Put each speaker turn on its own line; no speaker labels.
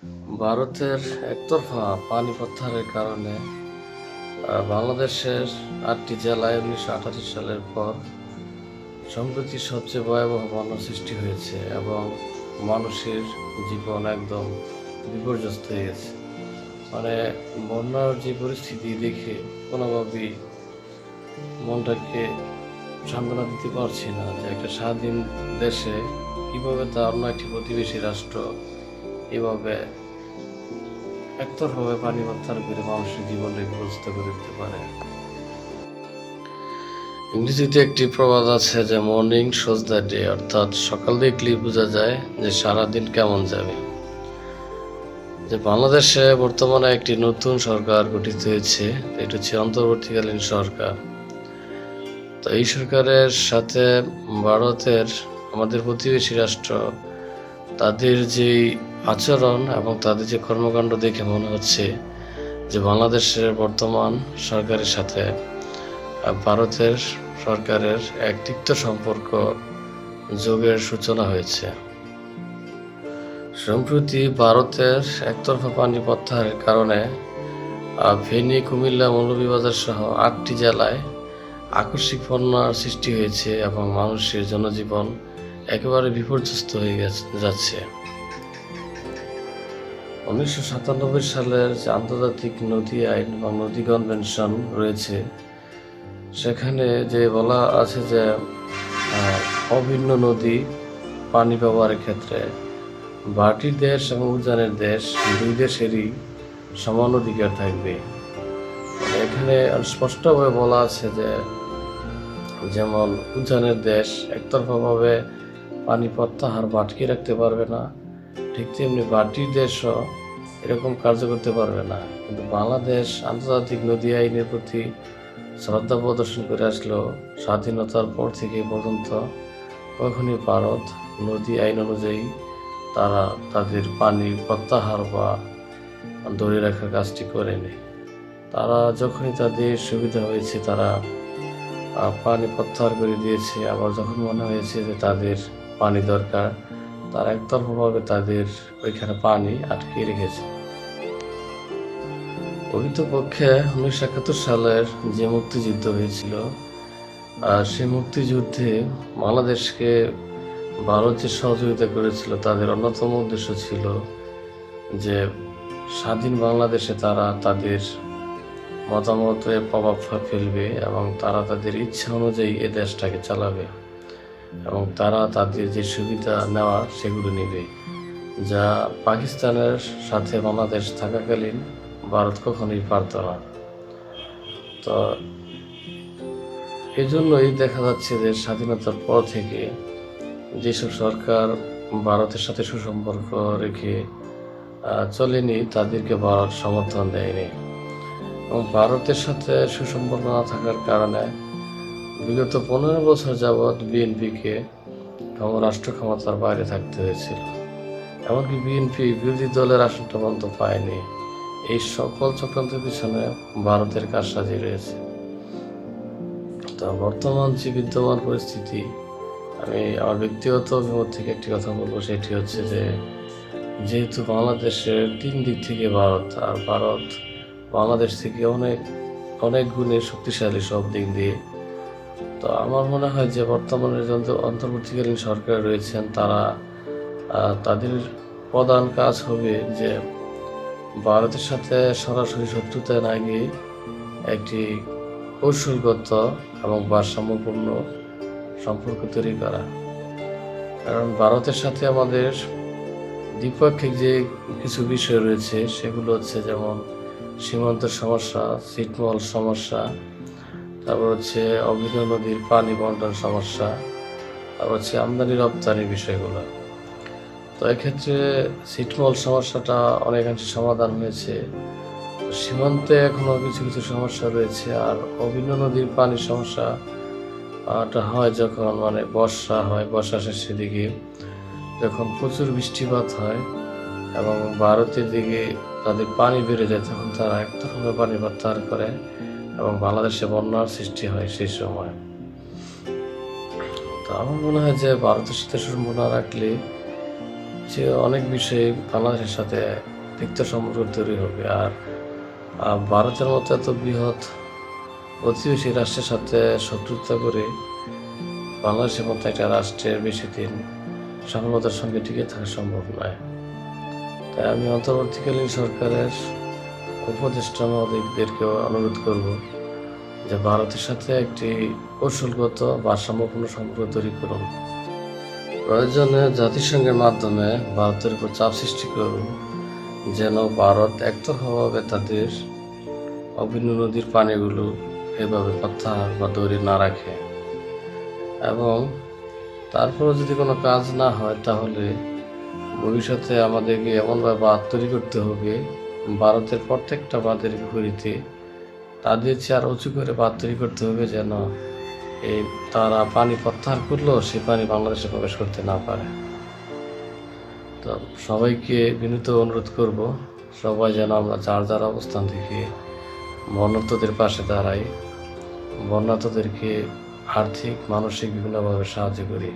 ভারতের একতরফা পানি প্রত্যাহারের কারণে বাংলাদেশের ৮টি জেলায় ১৯৮৮ সালের পর সম্প্রতি সবচেয়ে ভয়াবহ বন্যার সৃষ্টি হয়েছে এবং মানুষের জীবন একদম বিপর্যস্ত হয়ে গেছে। মানে বন্যার যে পরিস্থিতি দেখে কোনোভাবেই মনটাকে সান্ত্বনা দিতে পারছি না যে একটা স্বাধীন দেশে কীভাবে তার অন্য একটি প্রতিবেশী রাষ্ট্র এভাবে একতরফাভাবে পানি প্রত্যাহার করে মানুষের জীবনটাকে বিপর্যস্ত করে দিতে পারে। ইংরেজিতে একটি প্রবাদ আছে যে মর্নিং শোজ দ্য ডে, অর্থাৎ সকাল দেখলেই বোঝা যায় যে সারাদিন কেমন যাবে। যে বাংলাদেশে বর্তমানে একটি নতুন সরকার গঠিত হয়েছে, এটি হচ্ছে অন্তর্বর্তীকালীন সরকার। তো এই সরকারের সাথে ভারতের আমাদের প্রতিবেশী রাষ্ট্র তাদের যেই আচরণ এবং তাদের যে কর্মকাণ্ড দেখে মনে হচ্ছে যে বাংলাদেশের বর্তমান সরকারের সাথে ভারতের সরকারের এক তিক্ত সম্পর্ক যোগের সূচনা হয়েছে। সম্প্রতি ভারতের একতরফা পানি প্রত্যাহারের কারণে ফেনী, কুমিল্লা, মৌলভীবাজার সহ ৮টি জেলায় আকস্মিক বন্যার সৃষ্টি হয়েছে এবং মানুষের জনজীবন একেবারে বিপর্যস্ত হয়ে যাচ্ছে। ১৯৯৭ সালের যে আন্তর্জাতিক নদী আইন বা নদী কনভেনশন রয়েছে, সেখানে যে বলা আছে যে অভিন্ন নদী পানি ব্যবহারের ক্ষেত্রে ভাটির দেশ এবং উজানের দেশ দুই দেশেরই সমান অধিকার থাকবে। এখানে স্পষ্টভাবে বলা আছে যে যেমন উজানের দেশ একতরফাভাবে পানি প্রত্যাহার বা আটকে রাখতে পারবে না, ঠিক তেমনি ভাটির দেশও এরকম কার্য করতে পারবে না। কিন্তু বাংলাদেশ আন্তর্জাতিক নদী আইনের প্রতি শ্রদ্ধা প্রদর্শন করে আসলো স্বাধীনতার পর থেকে পর্যন্ত কখনই ভারত নদী আইন অনুযায়ী তারা তাদের পানি প্রত্যাহার বা ধরে রাখার কাজটি করেনি। তারা যখনই তাদের সুবিধা হয়েছে তারা পানি প্রত্যাহার করে দিয়েছে, আবার যখন মনে হয়েছে যে তাদের পানি দরকার তারা একতরফাভাবে তাদের ওইখানে পানি আটকে রেখেছে। প্রকৃতপক্ষে ১৯৭১ সালের যে মুক্তিযুদ্ধ হয়েছিল, সেই মুক্তিযুদ্ধে বাংলাদেশকে ভারত যে সহযোগিতা করেছিল তাদের অন্যতম উদ্দেশ্য ছিল যে স্বাধীন বাংলাদেশে তারা তাদের মতামতের প্রভাব ফেলবে এবং তারা তাদের ইচ্ছা অনুযায়ী এ দেশটাকে চালাবে এবং তারা তাদের যে সুবিধা নেওয়ার সেগুলো নেবে, যা পাকিস্তানের সাথে বাংলাদেশ থাকাকালীন ভারত কখনোই পারত না। তো এই জন্যই দেখা যাচ্ছে যে স্বাধীনতার পর থেকে যেসব সরকার ভারতের সাথে সুসম্পর্ক রেখে চলেনি তাদেরকে ভারত সমর্থন দেয়নি এবং ভারতের সাথে সুসম্পর্ক না থাকার কারণে বিগত ১৫ বছর যাবৎ বিএনপিকে রাষ্ট্র ক্ষমতার বাইরে থাকতে হয়েছিল। এমনকি বিএনপি বিরোধী দলের আসনটা পর্যন্ত পায়নি। এই সকল চক্রান্তের পিছনে ভারতের কারসাজি রয়েছে। তা বর্তমান যে বিদ্যমান পরিস্থিতি, আমি আমার ব্যক্তিগত অভিমত থেকে একটি কথা বলবো, সেটি হচ্ছে যে যেহেতু বাংলাদেশের ৩ দিক থেকে ভারত, আর ভারত বাংলাদেশ থেকে অনেক অনেক গুণে শক্তিশালী সব দিক দিয়ে, তো আমার মনে হয় যে বর্তমানে যে অন্তর্বর্তীকালীন সরকার রয়েছেন তারা তাদের প্রধান কাজ হবে যে ভারতের সাথে সরাসরি শত্রুতায় না গিয়ে একটি কৌশলগত এবং ভারসাম্যপূর্ণ সম্পর্ক তৈরি করা। কারণ ভারতের সাথে আমাদের দ্বিপাক্ষিক যে কিছু বিষয় রয়েছে সেগুলো হচ্ছে যেমন সীমান্তের সমস্যা, ছিটমহল সমস্যা, তারপর হচ্ছে অভিন্ন নদীর পানি বন্টন সমস্যা, তারপর হচ্ছে আমদানি রপ্তানির বিষয়গুলো। তো এক্ষেত্রে ছিটমহল সমস্যাটা অনেকাংশে সমাধান হয়েছে, সীমান্তে এখনও কিছু কিছু সমস্যা রয়েছে। আর অভিন্ন নদীর পানির সমস্যাটা হয় যখন বর্ষা হয়, বর্ষা শেষের দিকে যখন প্রচুর বৃষ্টিপাত হয় এবং ভারতের দিকে তাদের পানি বেড়ে যায়, তখন তারা একতরফা পানি প্রত্যাহার করে এবং বাংলাদেশে বন্যার সৃষ্টি হয় সেই সময়। তো আমার মনে হয় যে ভারতের সাথে সম্পর্ক না রাখলে যে অনেক বিষয়ে বাংলাদেশের সাথে তিক্ত সম্পর্ক তৈরি হবে। আর ভারতের মতো এত বৃহৎ প্রতিবেশী রাষ্ট্রের সাথে শত্রুতা করে বাংলাদেশের মতো একটা রাষ্ট্রের বেশি দিন সফলতার সঙ্গে টিকে থাকা সম্ভব নয়। তাই আমি অন্তর্বর্তীকালীন সরকারের উপদেষ্টা মহোদয়দেরকেও অনুরোধ করব যে ভারতের সাথে একটি কৌশলগত ভারসাম্যপূর্ণ সম্পর্ক তৈরি করুন। প্রয়োজনে জাতিসংঘের মাধ্যমে ভারতের উপর চাপ সৃষ্টি করুন, যেন ভারত একতরফাভাবে তাদের অভিন্ন নদীর পানিগুলো এভাবে প্রত্যাহার বা ধরে না রাখে। এবং তারপরেও যদি কোনো কাজ না হয়, তাহলে ভবিষ্যতে আমাদেরকে এমনভাবে বাঁধ তৈরি করতে হবে, ভারতের প্রত্যেকটা বাঁধের বিপরীতে তাদের চেয়ে আরও উঁচু করে বাঁধ তৈরি করতে হবে, যেন এই তারা পানি প্রত্যাহার করলেও সে পানি বাংলাদেশে প্রবেশ করতে না পারে। তো সবাইকে বিনীত অনুরোধ করব, সবাই যেন আমরা যার যার অবস্থান থেকে বন্যার্তদের পাশে দাঁড়াই, বন্যার্তদেরকে আর্থিক মানসিক বিভিন্নভাবে সাহায্য করি।